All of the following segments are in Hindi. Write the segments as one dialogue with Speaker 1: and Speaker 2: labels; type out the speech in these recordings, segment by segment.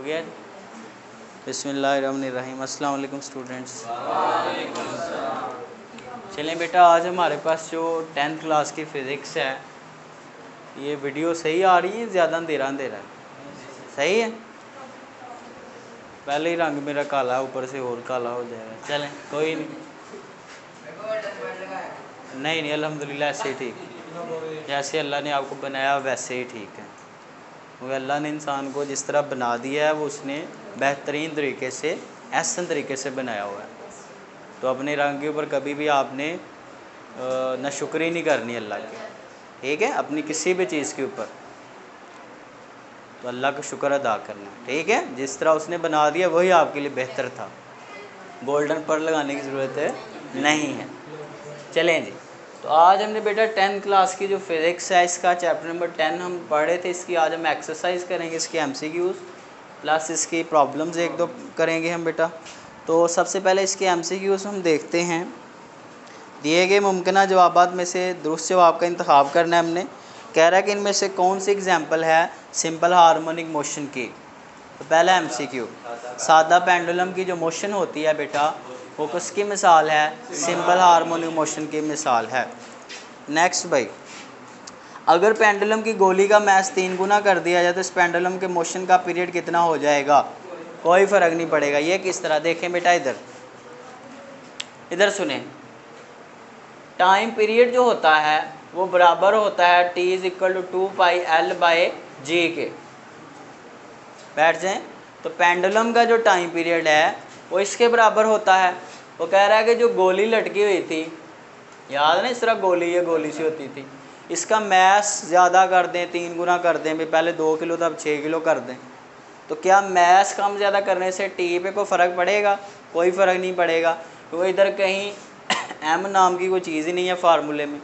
Speaker 1: गया। बिस्मिल्लाहिर्रहमानिर्रहीम। अस्सलाम वालेकुम स्टूडेंट्स। चलें बेटा, आज हमारे पास जो 10th क्लास की फ़िज़िक्स है, ये वीडियो सही आ रही है, ज़्यादा अंधेरा है? सही है। पहले ही रंग मेरा काला, ऊपर से और काला हो जाएगा। चलें कोई नहीं, अल्हम्दुलिल्लाह ऐसे ही ठीक। जैसे अल्लाह ने आपको बनाया वैसे ही ठीक है, क्योंकि अल्लाह ने इंसान को जिस तरह बना दिया है वो उसने बेहतरीन तरीके से, एहसन तरीके से बनाया हुआ है। तो अपने रंग के ऊपर कभी भी आपने नाशुक्री नहीं करनी अल्लाह की, ठीक है। अपनी किसी भी चीज़ के ऊपर तो अल्लाह का शुक्र अदा करना, ठीक है। जिस तरह उसने बना दिया वही आपके लिए बेहतर था, गोल्डन पर लगाने की ज़रूरत नहीं है। चलें जी, तो आज हमने बेटा 10th क्लास की जो फिज़िक्स है, इसका चैप्टर नंबर 10 हम पढ़े थे। इसकी आज हम एक्सरसाइज करेंगे, इसके MCQs प्लस इसकी प्रॉब्लम्स एक दो करेंगे हम बेटा। तो सबसे पहले इसके MCQs हम देखते हैं। दिए गए मुमकिन जवाबात में से दुरुस्त जवाब का इंतखाब करना है हमने। कह रहा है कि इनमें से कौन सी एग्जाम्पल है सिंपल हार्मोनिक मोशन की। तो पहला MCQ, सादा पेंडुलम की जो मोशन होती है बेटा, वो किसकी मिसाल है? सिंपल हार्मोनिक मोशन की मिसाल है। नेक्स्ट भाई, अगर पेंडुलम की गोली का मैस 3 गुना कर दिया जाए तो इस पेंडुलम के मोशन का पीरियड कितना हो जाएगा? कोई फ़र्क नहीं पड़ेगा। ये किस तरह देखें बेटा, इधर सुने। टाइम पीरियड जो होता है वो बराबर होता है T = 2πL/G के। बैठ जाएं। तो पेंडुलम का जो टाइम पीरियड है वो इसके बराबर होता है। वो कह रहा है कि जो गोली लटकी हुई थी, याद ना, इस तरह गोली ये गोली सी होती थी, इसका मैस ज़्यादा कर दें, 3 गुना कर दें, भाई पहले 2 किलो था अब 6 किलो कर दें, तो क्या मैस कम ज़्यादा करने से टी पे कोई फ़र्क पड़ेगा? कोई फ़र्क नहीं पड़ेगा, क्योंकि इधर कहीं M नाम की कोई चीज़ ही नहीं है फार्मूले में।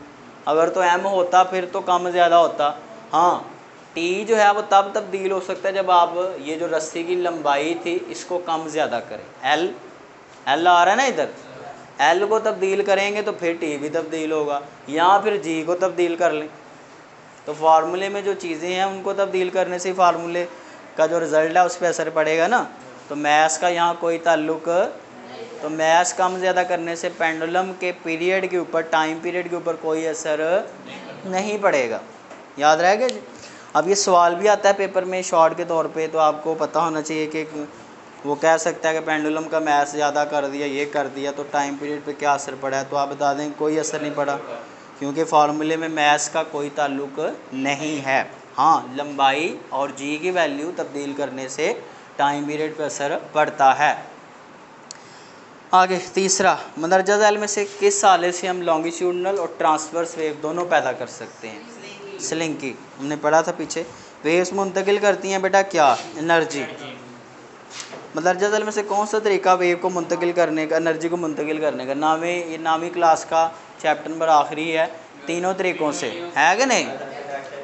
Speaker 1: अगर तो M होता फिर तो कम ज़्यादा होता। हाँ, टी जो है वो तब तब्दील हो सकता है जब आप ये जो रस्सी की लंबाई थी इसको कम ज़्यादा करें। L आ रहा है ना, इधर L को तब्दील करेंगे तो फिर T भी तब्दील होगा, या फिर G को तब्दील कर लें। तो फार्मूले में जो चीज़ें हैं उनको तब्दील करने से फार्मूले का जो रिज़ल्ट है उस पर असर पड़ेगा ना। तो मैथ्स का यहाँ कोई ताल्लुक, तो मैथ्स कम ज़्यादा करने से पेंडुलम के पीरियड के ऊपर, टाइम पीरियड के ऊपर कोई असर नहीं पड़ेगा। याद रहेगा जी। अब ये सवाल भी आता है पेपर में शॉर्ट के तौर पे, तो आपको पता होना चाहिए कि वो कह सकता है कि पेंडुलम का मैथ्स ज़्यादा कर दिया, ये कर दिया, तो टाइम पीरियड पे क्या असर पड़ा है। तो आप बता दें कोई असर नहीं पड़ा, क्योंकि फार्मूले में मैथ्स का कोई ताल्लुक नहीं है। हाँ, लंबाई और जी की वैल्यू तब्दील करने से टाइम पीरियड पर असर पड़ता है। आगे तीसरा, मंदरजा झैल में से किस साले से हम लॉन्गिट्यूडनल और ट्रांसवर्स वेव दोनों पैदा कर सकते हैं? स्लिंग की, हमने पढ़ा था पीछे। वेव्स मुंतकिल करती हैं बेटा क्या? एनर्जी। मंदरजा झैल में से कौन सा तरीका वेव को मुंतकिल करने का, एनर्जी को मुंतकिल करने का? ये नामी क्लास का चैप्टर नंबर आखिरी है। तीनों तरीक़ों से है कि नहीं?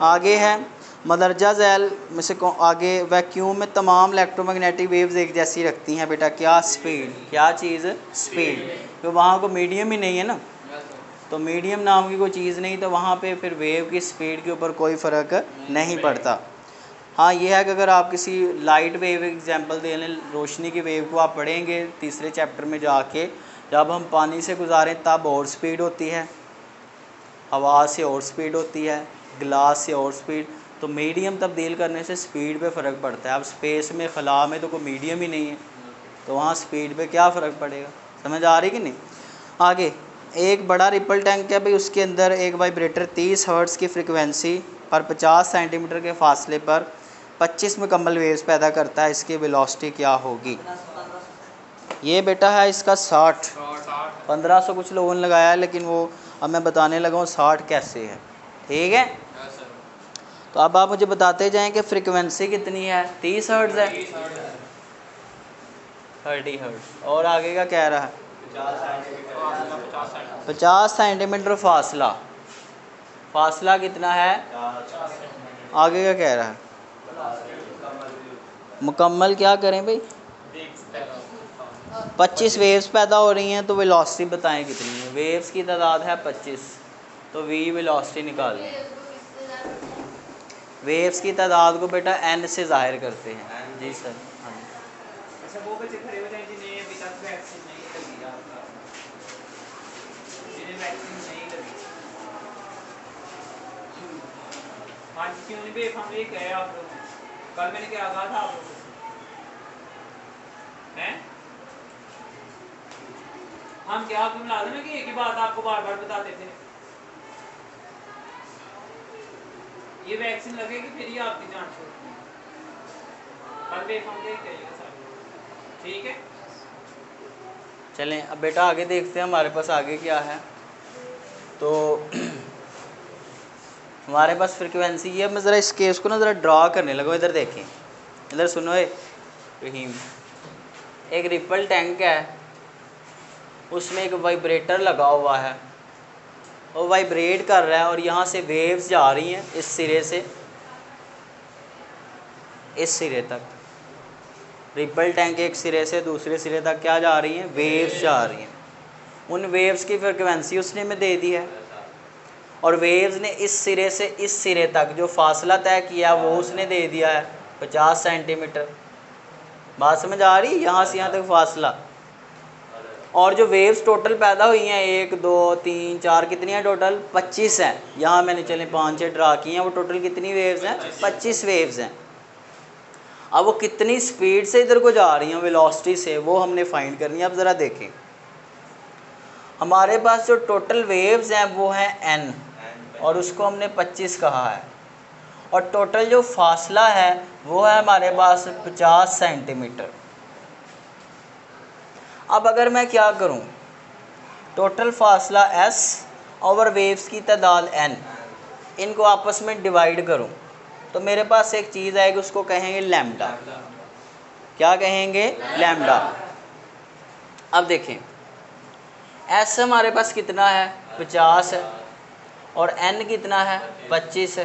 Speaker 1: आगे है, मंदरजा झैल में से आगे, वैक्यूम में तमाम इलेक्ट्रोमैग्नेटिक वेव्स एक जैसी रखती हैं बेटा क्या? स्पीड। क्या चीज़? स्पीड। तो वहाँ को मीडियम ही नहीं है ना, तो मीडियम नाम की कोई चीज़ नहीं, तो वहाँ पे फिर वेव की स्पीड के ऊपर कोई फ़र्क नहीं पड़ता। हाँ, ये है कि अगर आप किसी लाइट वेव एग्जांपल दे लें, रोशनी की वेव को आप पढ़ेंगे तीसरे चैप्टर में जाके, जब हम पानी से गुजारें तब और स्पीड होती है, हवा से और स्पीड होती है, ग्लास से और स्पीड। तो मीडियम तब्दील करने से स्पीड पे फ़र्क पड़ता है। अब स्पेस में, खला में तो कोई मीडियम ही नहीं है, तो वहाँ स्पीड पे क्या फ़र्क पड़ेगा? समझ आ रही कि नहीं? आगे, एक बड़ा रिपल टैंक है भाई, उसके अंदर एक वाइब्रेटर 30 हर्ट्ज़ की फ्रिक्वेंसी पर 50 सेंटीमीटर के फासले पर 25 मुकम्मल वेव्स पैदा करता है। इसकी वेलोसिटी क्या होगी? ये बेटा है इसका 60। 1500 कुछ लोगों ने लगाया है, लेकिन वो अब मैं बताने लगा हूँ 60 कैसे है, ठीक है। तो अब आप मुझे बताते जाएं कि फ्रिक्वेंसी कितनी है? 30 हर्ट्ज़ है, 30 हर्ट्ज़। और आगे का कह रहा है 50 सेंटीमीटर फासला। फासला कितना है? आगे का कह रहा है मुकम्मल क्या करें भाई? 25 वेव्स पैदा हो रही हैं, तो वेलोसिटी बताएं कितनी है? वेव्स की तादाद है 25, तो v वेलोसिटी निकाल लें। वेव्स की तादाद को बेटा n से ज़ाहिर करते हैं। जी सर। हाँ जी।
Speaker 2: अच्छा वो बच्चे खड़े हो जाए जिन्हें अभी तक वैक्सीन नहीं लगी आपका, जिन्हें वैक्सीन नहीं लगी। हाँ जी, क्यों नहीं बे हम ये कहे आप लोगों ने, कल मैंने क्या कहा था आप लोगों से हैं? हम क्या आपको मिला देना कि एक ही बात आपको बार बार बताते थे, ये वैक्सीन लगेगी फिर ही आपकी जान छोड़ती है। कल बे हम ये कहेगा सारे, ठीक है।
Speaker 1: चलें अब बेटा आगे देखते हैं हमारे पास आगे क्या है। तो हमारे पास फ्रिक्वेंसी ये, मैं ज़रा इस केस को ना ज़रा ड्रा करने लगा। इधर देखें, इधर सुनो रहीम, एक रिपल टैंक है, उसमें एक वाइब्रेटर लगा हुआ है, वो वाइब्रेट कर रहा है और यहाँ से वेव्स जा रही हैं इस सिरे से इस सिरे तक। रिपल टैंक एक सिरे से दूसरे सिरे तक क्या जा रही हैं, वेव्स जा रही हैं। उन वेव्स की फ्रिक्वेंसी उसने में दे दी है और वेव्स ने इस सिरे से इस सिरे तक जो फासला तय किया वो उसने दे दिया है 50 सेंटीमीटर। बात समझ आ रही है, यहाँ से यहाँ तक फासला। और जो वेव्स टोटल पैदा हुई हैं 1 2 3 4 कितनी हैं टोटल, 25 हैं। यहाँ मैंने चले 5-6 ड्रा की हैं, वो टोटल कितनी वेव्स हैं, 25 वेव्स हैं। अब वो कितनी स्पीड से इधर को जा रही हैं, वेलोसिटी से, वो हमने फाइंड करनी है। अब ज़रा देखें, हमारे पास जो टोटल वेव्स हैं वो हैं n और उसको हमने 25 कहा है, और टोटल जो फासला है वो है हमारे पास 50 सेंटीमीटर। अब अगर मैं क्या करूं, टोटल फासला s और वेव्स की तादाद n, इनको आपस में डिवाइड करूं तो मेरे पास एक चीज़ आएगी, उसको कहेंगे लैम्डा। क्या कहेंगे, लैम्डा। अब देखें s हमारे पास कितना है, 50 है, और n कितना है, 25 है।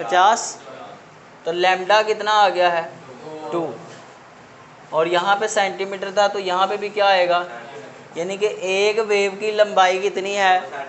Speaker 1: 50, तो लैम्डा कितना आ गया है, 2। और यहाँ पे सेंटीमीटर था तो यहाँ पे भी क्या आएगा, यानी कि एक वेव की लंबाई कितनी है,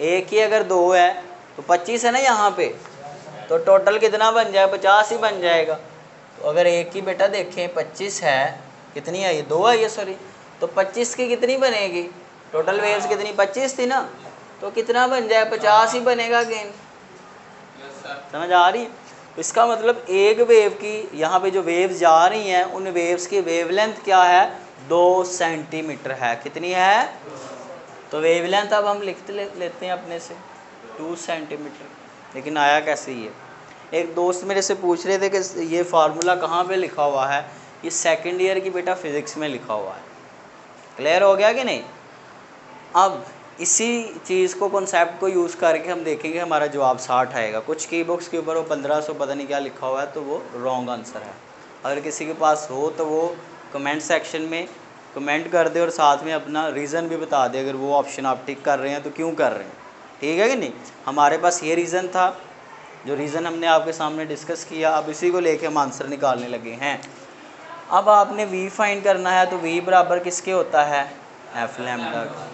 Speaker 1: एक ही अगर 2 है तो 25 है ना यहाँ पे, तो टोटल कितना बन जाएगा, 50 ही बन जाएगा। तो अगर एक ही बेटा देखें 25 है, कितनी है ये, 2 है ये, सॉरी, तो 25 की कितनी बनेगी, टोटल वेव्स कितनी 25 थी ना, तो कितना बन जाएगा, 50 ही बनेगा अगेन। समझ आ रही है। इसका मतलब एक वेव की, यहाँ पे जो वेव्स जा रही हैं उन वेव्स की वेवलेंथ क्या है, 2 सेंटीमीटर है। कितनी है, तो वेवलेंथ अब हम लेते हैं अपने से 2 सेंटीमीटर। लेकिन आया कैसे ये, एक दोस्त मेरे से पूछ रहे थे कि ये फार्मूला कहाँ पे लिखा हुआ है, ये सेकंड ईयर की बेटा फिज़िक्स में लिखा हुआ है। क्लियर हो गया कि नहीं। अब इसी चीज़ को, कॉन्सेप्ट को यूज़ करके हम देखेंगे हमारा जवाब 60 आएगा। कुछ की बुक्स के ऊपर वो 1500 पता नहीं क्या लिखा हुआ है, तो वो रॉन्ग आंसर है। अगर किसी के पास हो तो वो कमेंट सेक्शन में कमेंट कर दे और साथ में अपना रीज़न भी बता दे, अगर वो ऑप्शन आप टिक कर रहे हैं तो क्यों कर रहे हैं, ठीक है कि नहीं। हमारे पास ये रीज़न था, जो रीज़न हमने आपके सामने डिस्कस किया, अब इसी को लेके हम आंसर निकालने लगे हैं। अब आपने v फाइंड करना है, तो v बराबर किसके होता है, f लैम्डा का।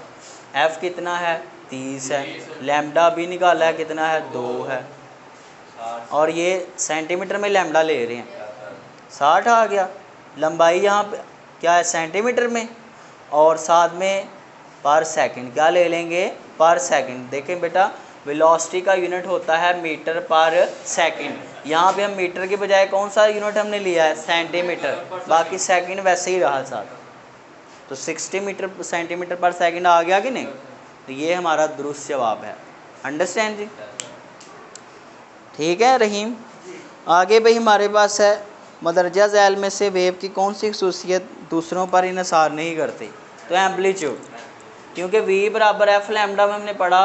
Speaker 1: f कितना है, 30 है। लैम्डा भी निकाला है, कितना है, 2 है। और ये सेंटीमीटर में लैम्डा ले रहे हैं, 60 आ गया। लंबाई यहाँ पे क्या है, सेंटीमीटर में, और साथ में पर सेकंड क्या ले लेंगे, पर सेकंड। देखें बेटा, वेलोसिटी का यूनिट होता है मीटर पर सेकंड। यहाँ पे हम मीटर के बजाय कौन सा यूनिट हमने लिया है, सेंटीमीटर, बाकी सेकंड वैसे ही रहा साथ। तो 60 मीटर सेंटीमीटर पर सेकंड आ गया कि नहीं। तो ये हमारा दुरुस्त जवाब है। अंडरस्टैंड जी, ठीक है रहीम। आगे भाई हमारे पास है, मदरजा ज़ैल में से वेव की कौन सी खसूसियत दूसरों पर इन्हिसार नहीं करती, तो एम्पलीट्यूड। क्योंकि v बराबर एफ लैम्डा में हमने पढ़ा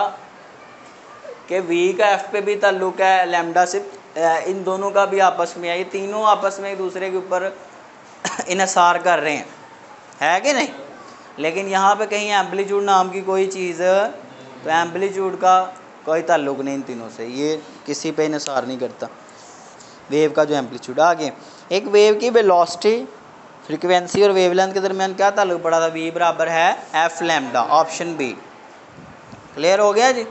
Speaker 1: कि v का f पे भी ताल्लुक़ है, लैम्डा से, इन दोनों का भी आपस में है, ये तीनों आपस में एक दूसरे के ऊपर इन्हिसार कर रहे हैं, है कि नहीं। लेकिन यहाँ पे कहीं एम्पलीट्यूड नाम की कोई चीज़, तो एम्पलीट्यूड का कोई ताल्लुक़ नहीं इन तीनों से, ये किसी पे इन्हिसार नहीं करता वेव का जो एम्पलीट्यूड। आगे एक वेव की वेलोसिटी, फ्रीक्वेंसी और वेवलेंथ के दरमियान क्या ताल्लुक़ पड़ा था, v बराबर है f lambda, option B. Clear हो गया जी।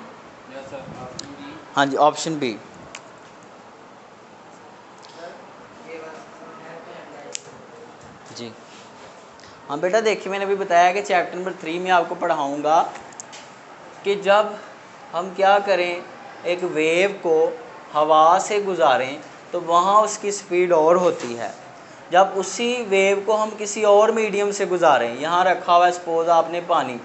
Speaker 1: हाँ जी, ऑप्शन बी। जी हाँ बेटा, देखिए मैंने अभी बताया कि चैप्टर नंबर 3 में आपको पढ़ाऊँगा कि जब हम क्या करें, एक वेव को हवा से गुजारें तो वहाँ उसकी स्पीड और होती है। जब उसी वेव को हम किसी और मीडियम से गुजारें, यहाँ रखा हुआ है सपोज़ आपने पानी,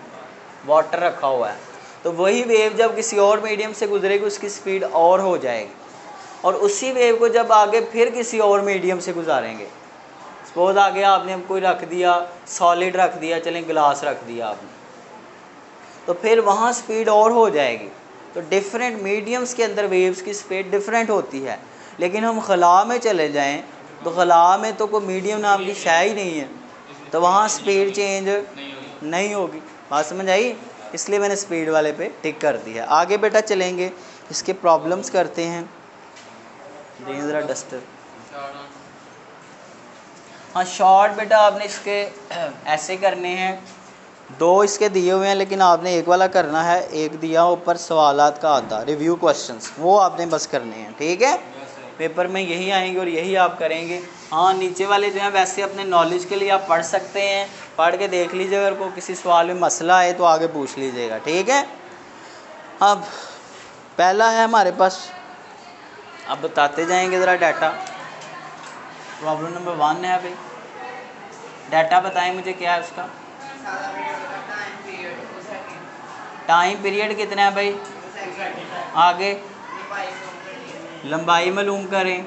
Speaker 1: वाटर रखा हुआ है, तो वही वेव जब किसी और मीडियम से गुजरेगी उसकी स्पीड और हो जाएगी। और उसी वेव को जब आगे फिर किसी और मीडियम से गुजारेंगे, सपोज़ आगे आपने कोई रख दिया, सॉलिड रख दिया, चलें ग्लास रख दिया आपने, तो फिर वहाँ स्पीड और हो जाएगी। तो डिफरेंट मीडियम्स के अंदर वेव्स की स्पीड डिफरेंट होती है। लेकिन हम खला में चले जाएं तो खला में तो कोई मीडियम नाम की शय ही नहीं है, तो वहाँ स्पीड चेंज नहीं होगी। बात समझ आई? इसलिए मैंने स्पीड वाले पे टिक कर दिया। आगे बेटा चलेंगे, इसके प्रॉब्लम्स करते हैं। दें ज़रा डस्टर। हाँ शॉर्ट बेटा आपने इसके ऐसे करने हैं, 2 इसके दिए हुए हैं लेकिन आपने एक वाला करना है। एक दिया ऊपर सवालात का आता, रिव्यू क्वेश्चंस, वो आपने बस करने हैं, ठीक है? पेपर में यही आएंगे और यही आप करेंगे। हाँ नीचे वाले जो हैं वैसे अपने नॉलेज के लिए आप पढ़ सकते हैं, पढ़ के देख लीजिए, अगर कोई किसी सवाल में मसला है तो आगे पूछ लीजिएगा, ठीक है? अब पहला है हमारे पास, अब बताते जाएंगे ज़रा डाटा। प्रॉब्लम नंबर 1 है भाई, डाटा बताएं मुझे क्या है उसका। टाइम पीरियड कितना है भाई? आगे लंबाई मालूम करें,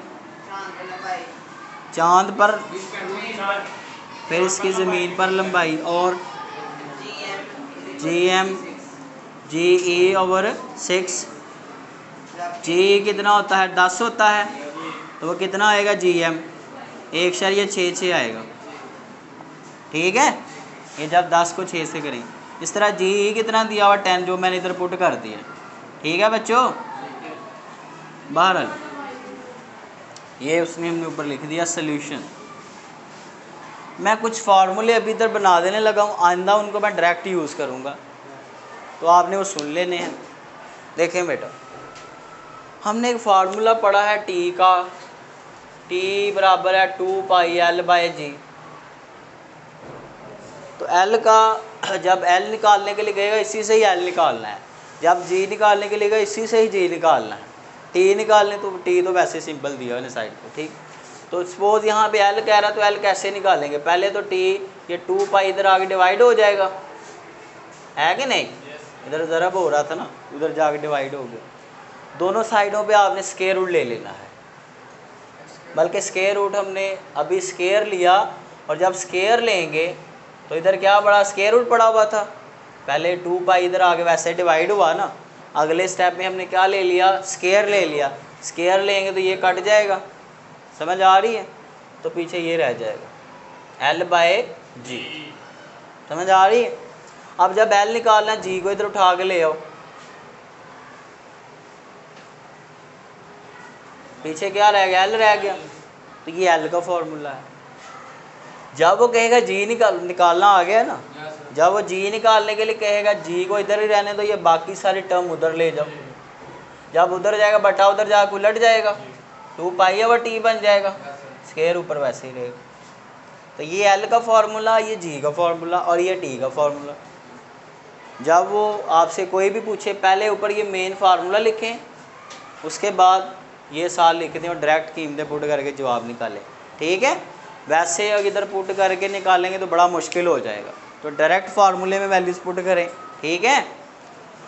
Speaker 1: चांद पर, फिर इसकी ज़मीन पर लंबाई, और GM/6। जी कितना होता है? 10 होता है, तो वो कितना आएगा? GM 1.66 आएगा, ठीक है? ये जब 10 को 6 से करें। इस तरह जी कितना दिया हुआ? 10, जो मैंने इधर पुट कर दिया, ठीक है बच्चों? बहरहाल ये उसने हमने ऊपर लिख दिया सॉल्यूशन। मैं कुछ फार्मूले अभी इधर बना देने लगा हूँ, आइंदा उनको मैं डायरेक्ट यूज़ करूँगा, तो आपने वो सुन लेने हैं। देखें बेटा, हमने एक फार्मूला पढ़ा है टी का, T बराबर है 2πL/G। तो L का, जब L निकालने के लिए कहेगा इसी से ही L निकालना है, जब G निकालने के लिए कहेगा इसी से ही G निकालना है। T निकालने तो T तो वैसे सिंपल दिया है साइड पे, ठीक? तो सपोज यहाँ पे L कह रहा है, तो L कैसे निकालेंगे? पहले तो T, ये 2π इधर आगे डिवाइड हो जाएगा, है कि नहीं? इधर ज़रब हो रहा था ना, उधर जाके डिवाइड हो गया। दोनों साइडों पे आपने स्क्वायर रूट ले लेना है, बल्कि स्क्वायर रूट हमने अभी स्क्वायर लिया, और जब स्क्वायर लेंगे तो इधर क्या पड़ा? स्क्वायर रूट पड़ा हुआ था। पहले 2π इधर आगे वैसे डिवाइड हुआ ना, अगले स्टेप में हमने क्या ले लिया? स्क्वायर ले लिया। स्क्वायर लेंगे तो ये कट जाएगा, समझ आ रही है? तो पीछे ये रह जाएगा L/G, समझ आ रही है? अब जब L निकालना है, G को इधर उठा के ले आओ, पीछे क्या रह गया? L रह गया। तो ये L का फॉर्मूला है। जब वो कहेगा G निकालना आ गया ना, जब वो G निकालने के लिए कहेगा G को इधर ही रहने दो, ये बाकी सारी टर्म उधर ले जाओ। जब उधर जाएगा बटा उधर जाकर उलट जाएगा, 2π और T बन जाएगा, स्क्वायर ऊपर वैसे ही रहेगा। तो ये L का फार्मूला, ये G का फार्मूला, और ये T का फार्मूला। जब वो आपसे कोई भी पूछे, पहले ऊपर ये मेन फार्मूला लिखें, उसके बाद ये साल लिख दें और डायरेक्ट कीमतें पुट करके जवाब निकालें, ठीक है? वैसे अगर इधर पुट करके निकालेंगे तो बड़ा मुश्किल हो जाएगा, तो डायरेक्ट फार्मूले में वैल्यूज़ पुट करें, ठीक है?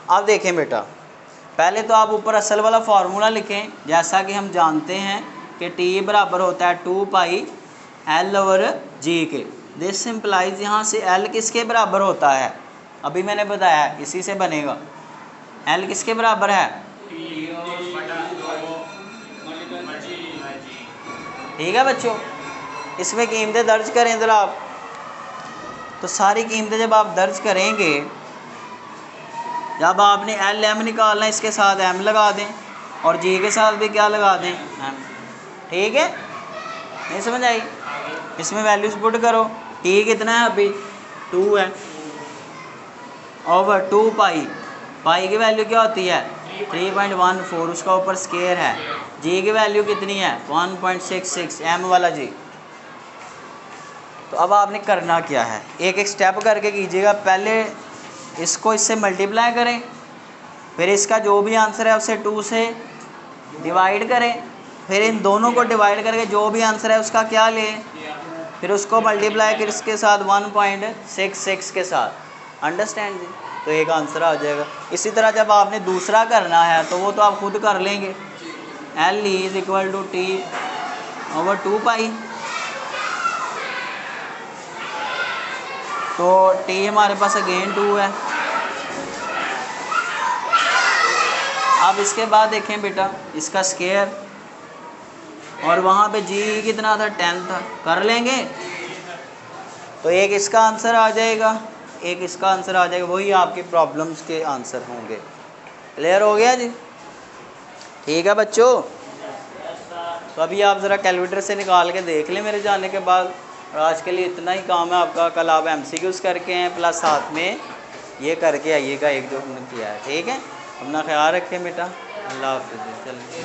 Speaker 1: अब देखें बेटा, पहले तो आप ऊपर असल वाला फार्मूला लिखें, जैसा कि हम जानते हैं कि T बराबर होता है 2πL/G के। दिस सिंप्लाइज, यहाँ से L किसके बराबर होता है? अभी मैंने बताया इसी से बनेगा। L किसके बराबर है? ठीक है बच्चों? इसमें कीमतें दर्ज करें ज़रा आप। तो सारी कीमतें जब आप दर्ज करेंगे, जब आपने LM निकालना है, इसके साथ M लगा दें, और G के साथ भी क्या लगा दें? M, ठीक है? नहीं समझ आई? इसमें वैल्यूज पुट करो। T कितना है अभी? 2 है, ओवर 2π, पाई की वैल्यू क्या होती है? 3.14, उसका ऊपर स्केयर है। जी की वैल्यू कितनी है 1.66, एम वाला जी। तो अब आपने करना क्या है, एक एक स्टेप करके कीजिएगा। पहले इसको इससे मल्टीप्लाई करें, फिर इसका जो भी आंसर है उसे 2 से डिवाइड करें, फिर इन दोनों को डिवाइड करके जो भी आंसर है उसका क्या लें, फिर उसको मल्टीप्लाई कर इसके साथ 1.66 के साथ। अंडरस्टैंड जी। तो एक आंसर आ जाएगा। इसी तरह जब आपने दूसरा करना है तो वो तो आप खुद कर लेंगे। L = T/2 तो T हमारे पास अगेन 2 है। अब इसके बाद देखें बेटा, इसका स्केयर, और वहाँ पे G कितना था 10 था, कर लेंगे। तो एक इसका आंसर आ जाएगा, एक इसका आंसर आ जाएगा, वही आपकी प्रॉब्लम्स के आंसर होंगे। क्लियर हो गया जी? ठीक है बच्चों। तो अभी आप ज़रा कैलकुलेटर से निकाल के देख लें मेरे जाने के बाद। और आज के लिए इतना ही काम है आपका। कल आप MCQs करके हैं, प्लस साथ में ये करके आइएगा एक जो हमने किया है। ठीक है, अपना ख्याल रखें बेटा। अल्लाह हाफिज़। चलिए।